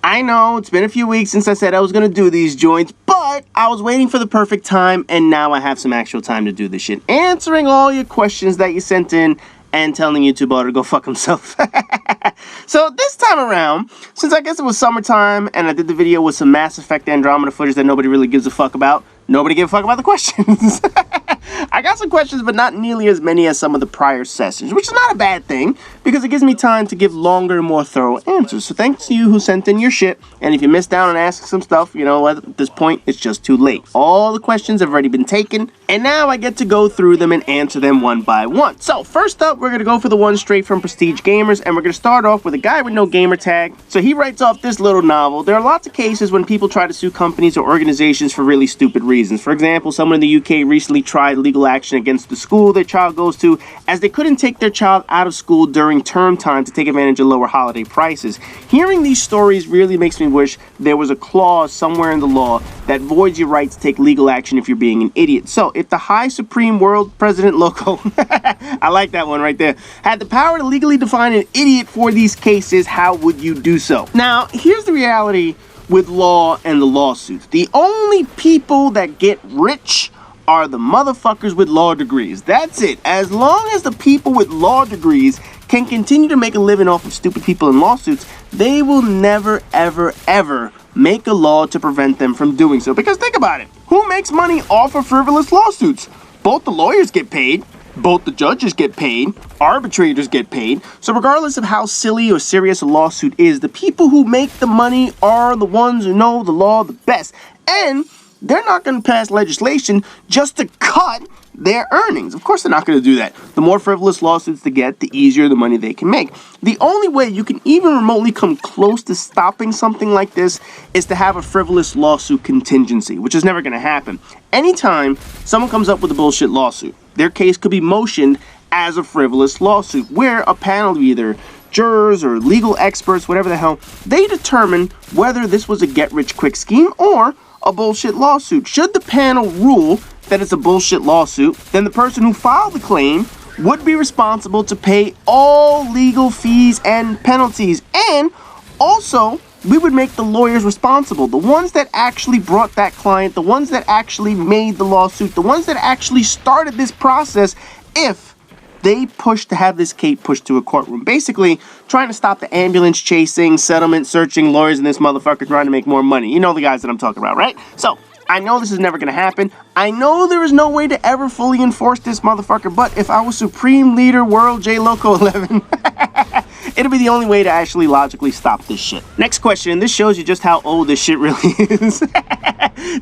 I know, it's been a few weeks since I said I was going to do these joints, but I was waiting for the perfect time, and now I have some actual time to do this shit. Answering all your questions that you sent in, and telling YouTube to go fuck himself. So this time around, since I guess it was summertime, and I did the video with some Mass Effect Andromeda footage that nobody really gives a fuck about, nobody gave a fuck about the questions. I got some questions, but not nearly as many as some of the prior sessions, which is not a bad thing, because it gives me time to give longer and more thorough answers. So thanks to you who sent in your shit, and if you missed out on asking some stuff, you know, at this point, it's just too late. All the questions have already been taken, and now I get to go through them and answer them one by one. So first up, we're going to go for the one straight from Prestige Gamers, and we're going to start off with a guy with no gamer tag. So he writes off this little novel. There are lots of cases when people try to sue companies or organizations for really stupid reasons. For example, someone in the UK recently tried legal action against the school their child goes to, as they couldn't take their child out of school during term time to take advantage of lower holiday prices. Hearing these stories really makes me wish there was a clause somewhere in the law that voids your right to take legal action if you're being an idiot. So if the High Supreme World President Loco, I like that one right there, had the power to legally define an idiot for these cases, how would you do so? Now, here's the reality with law and the lawsuits. The only people that get rich are the motherfuckers with law degrees. That's it. As long as the people with law degrees can continue to make a living off of stupid people in lawsuits, they will never, ever, ever make a law to prevent them from doing so. Because think about it. Who makes money off of frivolous lawsuits? Both the lawyers get paid. Both the judges get paid, arbitrators get paid. So regardless of how silly or serious a lawsuit is, the people who make the money are the ones who know the law the best. And they're not going to pass legislation just to cut their earnings. Of course they're not going to do that. The more frivolous lawsuits they get, the easier the money they can make. The only way you can even remotely come close to stopping something like this is to have a frivolous lawsuit contingency, which is never going to happen. Anytime someone comes up with a bullshit lawsuit, their case could be motioned as a frivolous lawsuit, where a panel of either jurors or legal experts, whatever the hell, they determine whether this was a get-rich-quick scheme or a bullshit lawsuit. Should the panel rule that it's a bullshit lawsuit, then the person who filed the claim would be responsible to pay all legal fees and penalties. And also, we would make the lawyers responsible. The ones that actually brought that client, the ones that actually made the lawsuit, the ones that actually started this process, if they pushed to have this case pushed to a courtroom. Basically, trying to stop the ambulance chasing, settlement searching, lawyers and this motherfucker trying to make more money. You know the guys that I'm talking about, right? So, I know this is never going to happen. I know there is no way to ever fully enforce this motherfucker, but if I was Supreme Leader World J Loco 11, it'll be the only way to actually logically stop this shit. Next question. This shows you just how old this shit really is.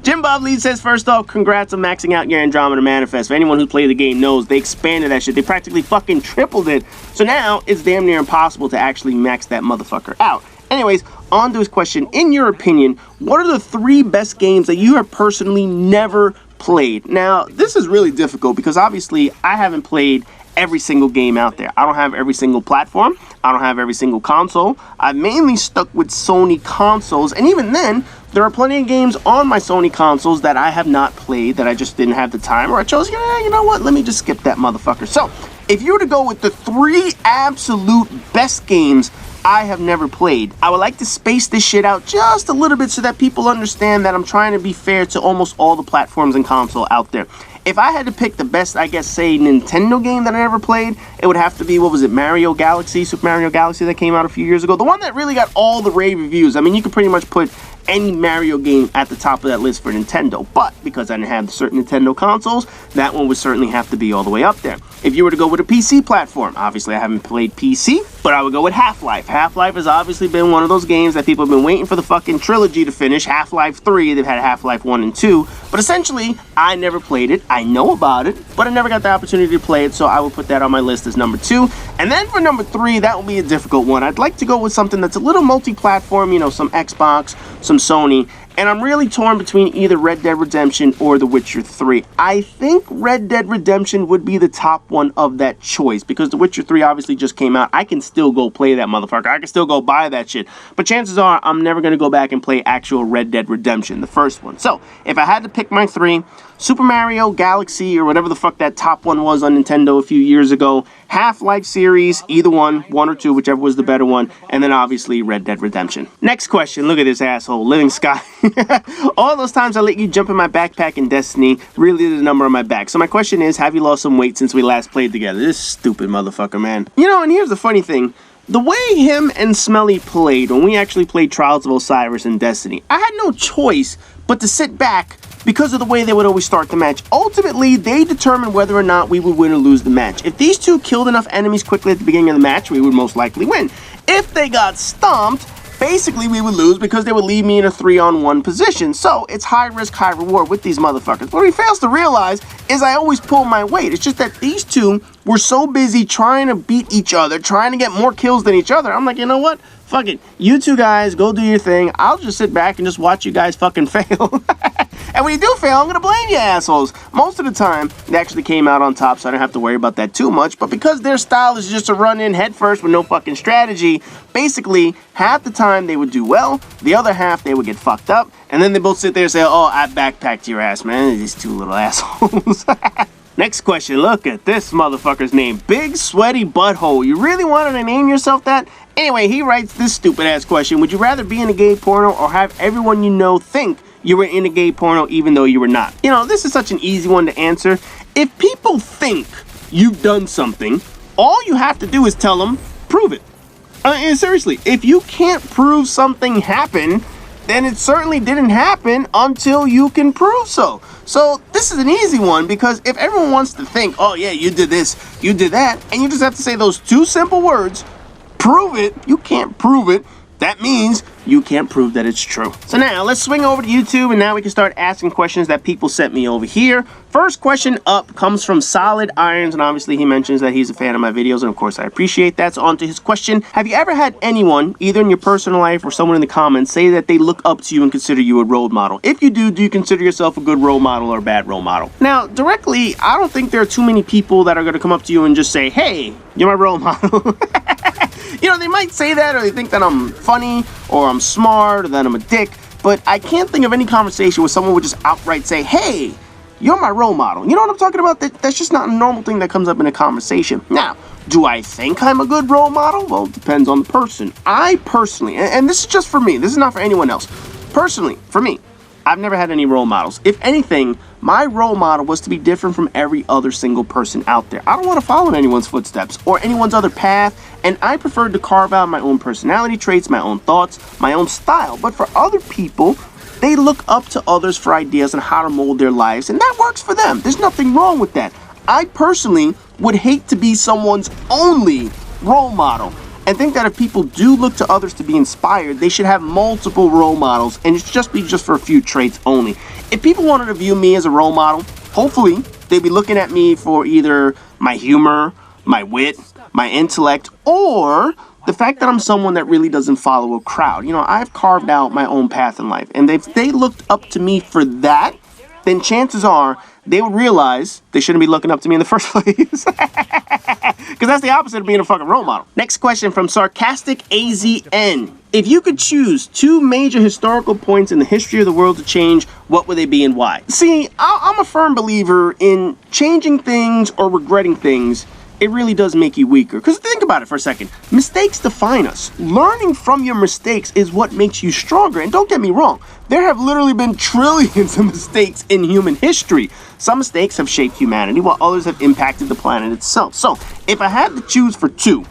Jim Bob Lee says, first off, congrats on maxing out your Andromeda Manifest. For anyone who's played the game knows they expanded that shit. They practically fucking tripled it. So now it's damn near impossible to actually max that motherfucker out. Anyways, on to his question. In your opinion, what are the 3 best games that you have personally never played? Now, this is really difficult because obviously I haven't played every single game out there. I don't have every single platform. I don't have every single console. I've mainly stuck with Sony consoles, and even then, there are plenty of games on my Sony consoles that I have not played, that I just didn't have the time, or I chose, yeah, you know what, let me just skip that motherfucker. So, if you were to go with the 3 absolute best games I have never played, I would like to space this shit out just a little bit so that people understand that I'm trying to be fair to almost all the platforms and console out there. If I had to pick the best, I guess, say, Nintendo game that I ever played, it would have to be, what was it, Mario Galaxy, Super Mario Galaxy that came out a few years ago. The one that really got all the rave reviews. I mean, you could pretty much put any Mario game at the top of that list for Nintendo, but because I didn't have certain Nintendo consoles, that one would certainly have to be all the way up there. If you were to go with a PC platform, obviously I haven't played PC, but I would go with Half-Life. Half-Life has obviously been one of those games that people have been waiting for the fucking trilogy to finish. Half-Life 3, they've had Half-Life 1 and 2, but essentially, I never played it. I know about it, but I never got the opportunity to play it, so I will put that on my list as number 2. And then for number 3, that will be a difficult one. I'd like to go with something that's a little multi-platform, you know, some Xbox, some Sony, and I'm really torn between either Red Dead Redemption or The Witcher 3. I think Red Dead Redemption would be the top one of that choice, because The Witcher 3 obviously just came out. I can still go play that motherfucker. I can still go buy that shit. But chances are, I'm never going to go back and play actual Red Dead Redemption, the first one. So, if I had to pick my three, Super Mario Galaxy, or whatever the fuck that top one was on Nintendo a few years ago, Half-Life series, either one or two, whichever was the better one, and then obviously Red Dead Redemption. Next question, look at this asshole, LivingSky. All those times I let you jump in my backpack in Destiny really did a number on my back. So my question is, have you lost some weight since we last played together? This stupid motherfucker, man. You know, and here's the funny thing. The way him and Smelly played when we actually played Trials of Osiris in Destiny, I had no choice but to sit back because of the way they would always start the match. Ultimately, they determined whether or not we would win or lose the match. If these two killed enough enemies quickly at the beginning of the match, we would most likely win. If they got stomped, basically we would lose because they would leave me in a 3-on-1 position. So it's high risk, high reward with these motherfuckers. What he fails to realize is I always pull my weight. It's just that these two were so busy trying to beat each other, trying to get more kills than each other. I'm like, you know what? Fuck it. You two guys, go do your thing. I'll just sit back and just watch you guys fucking fail. And when you do fail, I'm gonna blame you assholes. Most of the time, they actually came out on top, so I don't have to worry about that too much. But because their style is just to run in head first with no fucking strategy, basically, half the time they would do well, the other half they would get fucked up, and then they both sit there and say, oh, I backpacked your ass, man. These two little assholes. Next question, look at this motherfucker's name. Big Sweaty Butthole. You really wanted to name yourself that? Anyway, he writes this stupid-ass question. Would you rather be in a gay porno or have everyone you know think you were in a gay porno even though you were not? You know, this is such an easy one to answer. If people think you've done something, all you have to do is tell them, prove it. And seriously, if you can't prove something happened, then it certainly didn't happen until you can prove so. So this is an easy one, because if everyone wants to think, oh yeah, you did this, you did that, and you just have to say those two simple words, prove it, you can't prove it, that means you can't prove that it's true. So now, let's swing over to YouTube, and now we can start asking questions that people sent me over here. First question up comes from Solid Irons, and obviously he mentions that he's a fan of my videos, and of course I appreciate that. So on to his question. Have you ever had anyone, either in your personal life or someone in the comments, say that they look up to you and consider you a role model? If you do you consider yourself a good role model or a bad role model? Now, directly, I don't think there are too many people that are going to come up to you and just say, hey, you're my role model. You know, they might say that, or they think that I'm funny, or I'm smart, or that I'm a dick, but I can't think of any conversation where someone would just outright say, hey, you're my role model. You know what I'm talking about? That's just not a normal thing that comes up in a conversation. Now, do I think I'm a good role model? Well, it depends on the person. I personally, and this is just for me, this is not for anyone else. Personally, for me, I've never had any role models. If anything, my role model was to be different from every other single person out there. I don't want to follow in anyone's footsteps or anyone's other path, and I preferred to carve out my own personality traits, my own thoughts, my own style. But for other people, they look up to others for ideas on how to mold their lives, and that works for them. There's nothing wrong with that. I personally would hate to be someone's only role model, and think that if people do look to others to be inspired, they should have multiple role models, and it's just for a few traits only. If people wanted to view me as a role model, hopefully they'd be looking at me for either my humor, my wit, my intellect, or the fact that I'm someone that really doesn't follow a crowd. You know, I've carved out my own path in life, and if they looked up to me for that, then chances are they would realize they shouldn't be looking up to me in the first place. Because that's the opposite of being a fucking role model. Next question from Sarcastic AZN. If you could choose two major historical points in the history of the world to change, what would they be and why? See, I'm a firm believer in changing things or regretting things. It really does make you weaker. Because think about it for a second. Mistakes define us. Learning from your mistakes is what makes you stronger. And don't get me wrong, there have literally been trillions of mistakes in human history. Some mistakes have shaped humanity, while others have impacted the planet itself. So, if I had to choose for two,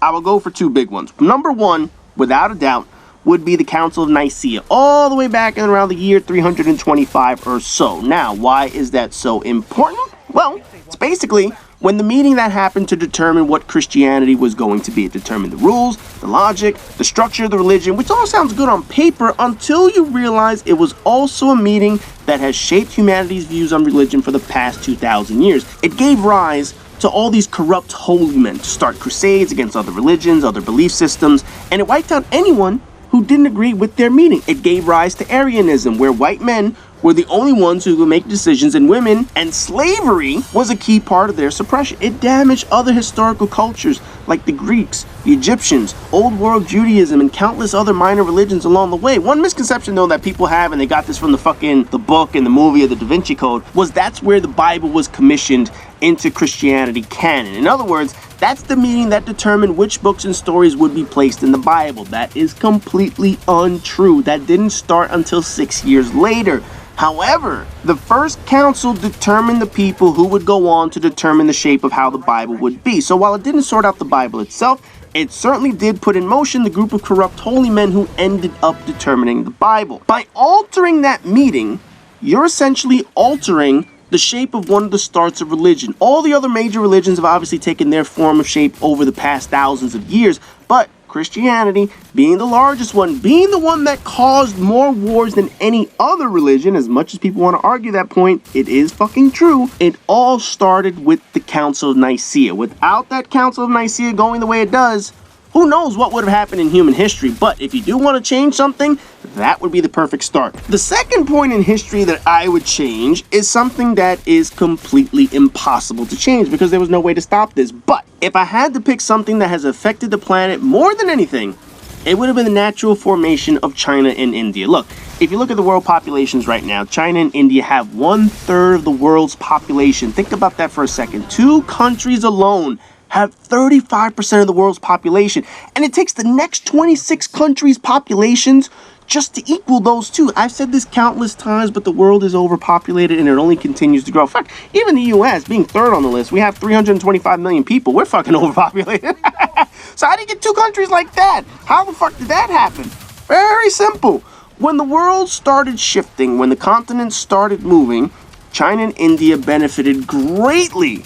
I will go for two big ones. Number one, without a doubt, would be the Council of Nicaea, all the way back in around the year 325 or so. Now, why is that so important? Well, it's basically when the meeting that happened to determine what Christianity was going to be. It determined the rules, the logic, the structure of the religion, which all sounds good on paper until you realize it was also a meeting that has shaped humanity's views on religion for the past 2,000 years. It gave rise to all these corrupt holy men to start crusades against other religions, other belief systems, and it wiped out anyone who didn't agree with their meaning. It gave rise to Aryanism, where white men were the only ones who could make decisions, and women, and slavery was a key part of their suppression. It damaged other historical cultures like the Greeks, the Egyptians, Old World Judaism, and countless other minor religions along the way. One misconception, though, that people have, and they got this from the book and the movie of the Da Vinci Code, was that's where the Bible was commissioned into Christianity canon. In other words, that's the meaning that determined which books and stories would be placed in the Bible. That is completely untrue. That didn't start until 6 years later. However, the first council determined the people who would go on to determine the shape of how the Bible would be. So while it didn't sort out the Bible itself, it certainly did put in motion the group of corrupt holy men who ended up determining the Bible. By altering that meeting, you're essentially altering the shape of one of the starts of religion. All the other major religions have obviously taken their form of shape over the past thousands of years, but Christianity, being the largest one, being the one that caused more wars than any other religion, as much as people want to argue that point, it is fucking true. It all started with the Council of Nicaea. Without that Council of Nicaea going the way it does, who knows what would have happened in human history. But if you do want to change something, that would be the perfect start. The second point in history that I would change is something that is completely impossible to change because there was no way to stop this. But if I had to pick something that has affected the planet more than anything, it would have been the natural formation of China and India. Look, if you look at the world populations right now, China and India have 1/3 of the world's population. Think about that for a second. Two countries alone have 35% of the world's population, and it takes the next 26 countries' populations just to equal those two. I've said this countless times, but the world is overpopulated and it only continues to grow. In fact, even the US being third on the list, we have 325 million people. We're fucking overpopulated. So how do you get two countries like that? How the fuck did that happen? Very simple. When the world started shifting, when the continents started moving, China and India benefited greatly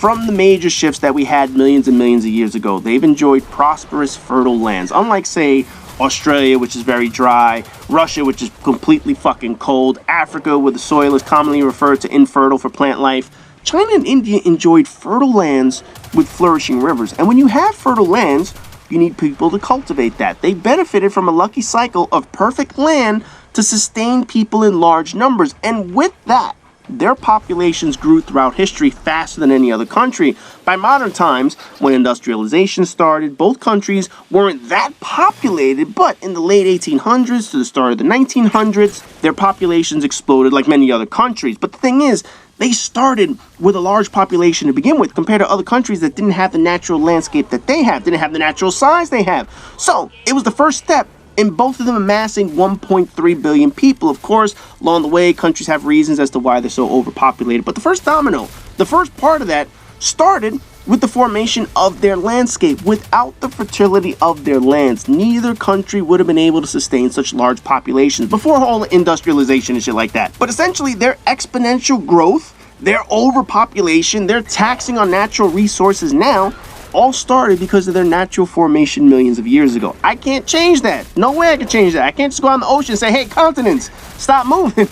from the major shifts that we had millions and millions of years ago. They've enjoyed prosperous, fertile lands. Unlike, say, Australia, which is very dry, Russia, which is completely fucking cold, Africa, where the soil is commonly referred to infertile for plant life, China and India enjoyed fertile lands with flourishing rivers. And when you have fertile lands, you need people to cultivate that. They benefited from a lucky cycle of perfect land to sustain people in large numbers. And with that, their populations grew throughout history faster than any other country. By modern times, when industrialization started, both countries weren't that populated, but in the late 1800s to the start of the 1900s, their populations exploded like many other countries. But the thing is, they started with a large population to begin with, compared to other countries that didn't have the natural landscape that they have, didn't have the natural size they have. So, it was the first step in both of them amassing 1.3 billion people. Of course, along the way, countries have reasons as to why they're so overpopulated. But the first domino, the first part of that, started with the formation of their landscape. Without the fertility of their lands, neither country would have been able to sustain such large populations before all industrialization and shit like that. But essentially, their exponential growth, their overpopulation, their taxing on natural resources now, all started because of their natural formation millions of years ago. I can't change that. No way I can change that. I can't just go out in the ocean and say, hey, continents, stop moving.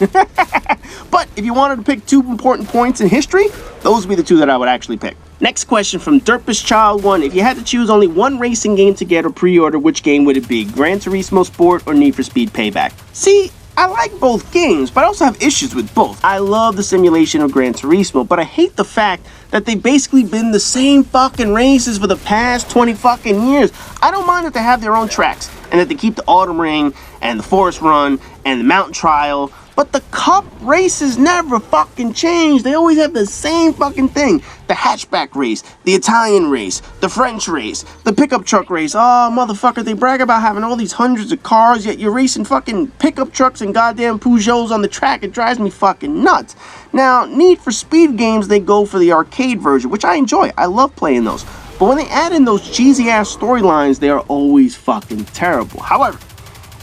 But if you wanted to pick two important points in history, those would be the two that I would actually pick. Next question from Derpish Child 1. If you had to choose only one racing game to get or pre-order, which game would it be? Gran Turismo Sport or Need for Speed Payback? See, I like both games, but I also have issues with both. I love the simulation of Gran Turismo, but I hate the fact that they've basically been the same fucking races for the past 20 fucking years. I don't mind that they have their own tracks, and that they keep the Autumn Ring, and the Forest Run, and the Mountain Trial, but the Cup races never fucking change. They always have the same fucking thing. The hatchback race, the Italian race, the French race, the pickup truck race. Oh, motherfucker, they brag about having all these hundreds of cars, yet you're racing fucking pickup trucks and goddamn Peugeots on the track. It drives me fucking nuts. Now, Need for Speed games, they go for the arcade version, which I enjoy. I love playing those. But when they add in those cheesy-ass storylines, they are always fucking terrible. However,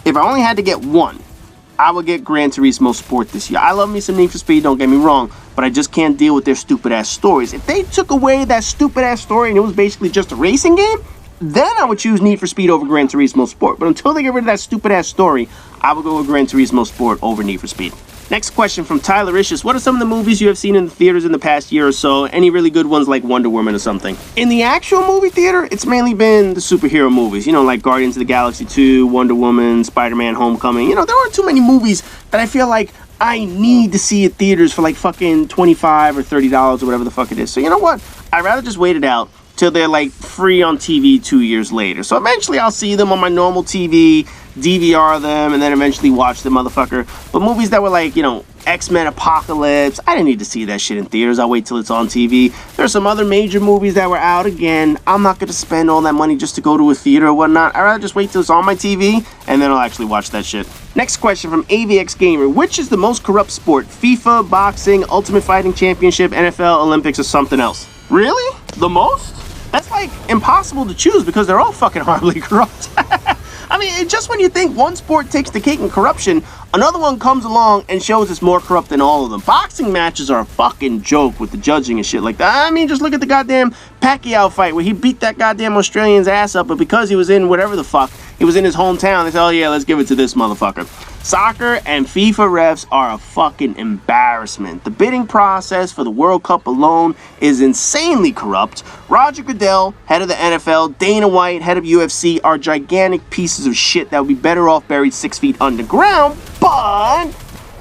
if I only had to get one, I would get Gran Turismo Sport this year. I love me some Need for Speed, don't get me wrong, but I just can't deal with their stupid-ass stories. If they took away that stupid-ass story and it was basically just a racing game, then I would choose Need for Speed over Gran Turismo Sport. But until they get rid of that stupid-ass story, I would go with Gran Turismo Sport over Need for Speed. Next question from Tylericious. What are some of the movies you have seen in the theaters in the past year or so? Any really good ones like Wonder Woman or something? In the actual movie theater, it's mainly been the superhero movies. You know, like Guardians of the Galaxy 2, Wonder Woman, Spider-Man Homecoming. You know, there aren't too many movies that I feel like I need to see at theaters for like fucking $25 or $30 or whatever the fuck it is. So you know what? I'd rather just wait it out till they're like free on TV 2 years later. So eventually I'll see them on my normal TV, DVR them, and then eventually watch the motherfucker. But movies that were like, you know, X-Men Apocalypse, I didn't need to see that shit in theaters. I'll wait till it's on TV. There's some other major movies that were out. Again, I'm not going to spend all that money just to go to a theater or whatnot. I'd rather just wait till it's on my TV, and then I'll actually watch that shit. Next question from AVX Gamer. Which is the most corrupt sport? FIFA, boxing, Ultimate Fighting Championship, NFL, Olympics, or something else? Really? The most? That's like impossible to choose because they're all fucking horribly corrupt. I mean, just when you think one sport takes the cake in corruption, another one comes along and shows it's more corrupt than all of them. Boxing matches are a fucking joke with the judging and shit like that. I mean, just look at the goddamn Pacquiao fight where he beat that goddamn Australian's ass up, but because he was in whatever the fuck, he was in his hometown, they said, oh yeah, let's give it to this motherfucker. Soccer and FIFA refs are a fucking embarrassment. The bidding process for the World Cup alone is insanely corrupt. Roger Goodell, head of the NFL, Dana White, head of UFC, are gigantic pieces of shit that would be better off buried 6 feet underground, but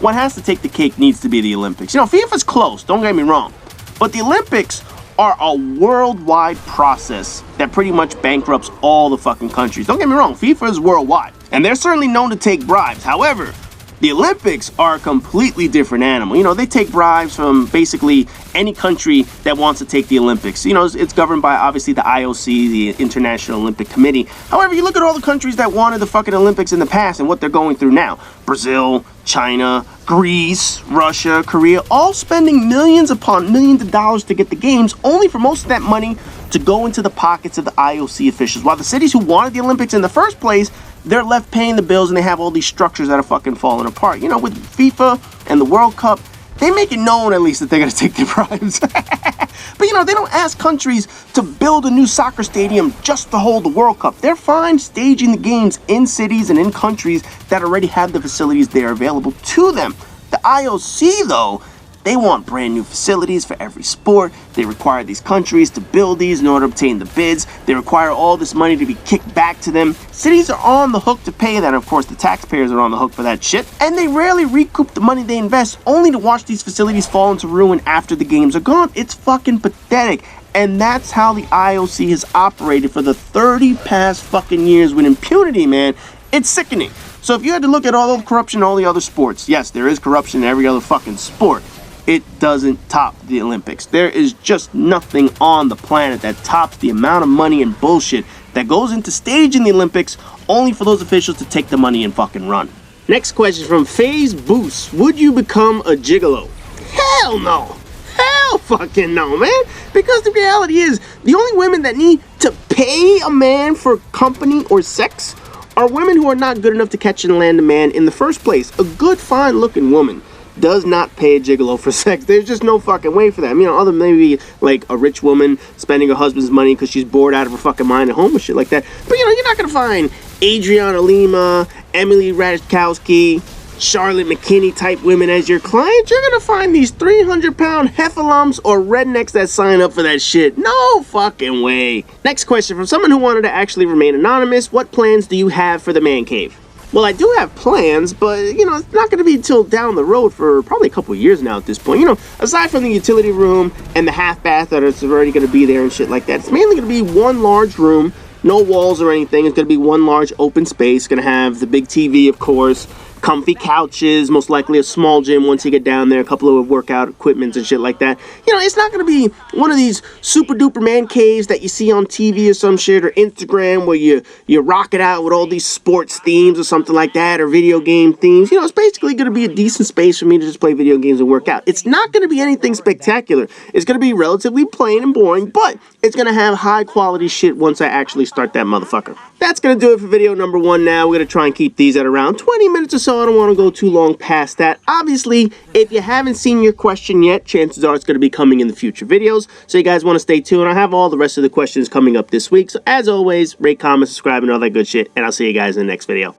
what has to take the cake needs to be the Olympics. You know, FIFA's close, don't get me wrong, but the Olympics are a worldwide process that pretty much bankrupts all the fucking countries. Don't get me wrong, FIFA is worldwide, and they're certainly known to take bribes. However, the Olympics are a completely different animal. You know, they take bribes from basically any country that wants to take the Olympics. You know, it's governed by, obviously, the IOC, the International Olympic Committee. However, you look at all the countries that wanted the fucking Olympics in the past and what they're going through now. Brazil, China, Greece, Russia, Korea, all spending millions upon millions of dollars to get the games, only for most of that money to go into the pockets of the IOC officials. While the cities who wanted the Olympics in the first place, they're left paying the bills and they have all these structures that are fucking falling apart. You know, with FIFA and the World Cup, they make it known at least that they're going to take their bribes. But, you know, they don't ask countries to build a new soccer stadium just to hold the World Cup. They're fine staging the games in cities and in countries that already have the facilities there available to them. The IOC, though, they want brand new facilities for every sport. They require these countries to build these in order to obtain the bids. They require all this money to be kicked back to them. Cities are on the hook to pay that. Of course, the taxpayers are on the hook for that shit. And they rarely recoup the money they invest, only to watch these facilities fall into ruin after the games are gone. It's fucking pathetic. And that's how the IOC has operated for the 30 past fucking years with impunity, man. It's sickening. So if you had to look at all the corruption in all the other sports, yes, there is corruption in every other fucking sport. It doesn't top the Olympics. There is just nothing on the planet that tops the amount of money and bullshit that goes into staging the Olympics only for those officials to take the money and fucking run. Next question from FaZe Booce. Would you become a gigolo? Hell no. Hell fucking no, man. Because the reality is, the only women that need to pay a man for company or sex are women who are not good enough to catch and land a man in the first place. A good, fine-looking woman does not pay a gigolo for sex. There's just no fucking way for that. You know, other than maybe like a rich woman spending her husband's money because she's bored out of her fucking mind at home and shit like that. But you know, you're not gonna find Adriana Lima, Emily Ratajkowski, Charlotte McKinney type women as your clients. You're gonna find these 300-pound heffalumps or rednecks that sign up for that shit. No fucking way. Next question from someone who wanted to actually remain anonymous. What plans do you have for the man cave? Well, I do have plans, but, you know, it's not going to be until down the road for probably a couple of years now at this point. You know, aside from the utility room and the half bath that is already going to be there and shit like that, it's mainly going to be one large room, no walls or anything. It's going to be one large open space. Going to have the big TV, of course, comfy couches, most likely a small gym once you get down there, a couple of workout equipments and shit like that. You know, it's not going to be one of these super duper man caves that you see on TV or some shit, or Instagram where you rock it out with all these sports themes or something like that, or video game themes. You know, it's basically going to be a decent space for me to just play video games and work out. It's not going to be anything spectacular. It's going to be relatively plain and boring, but it's going to have high quality shit once I actually start that motherfucker. That's going to do it for video number 1 now. We're going to try and keep these at around 20 minutes or so. I don't want to go too long past that. Obviously, if you haven't seen your question yet, chances are it's going to be coming in the future videos. So you guys want to stay tuned. I have all the rest of the questions coming up this week. So as always, rate, comment, subscribe, and all that good shit. And I'll see you guys in the next video.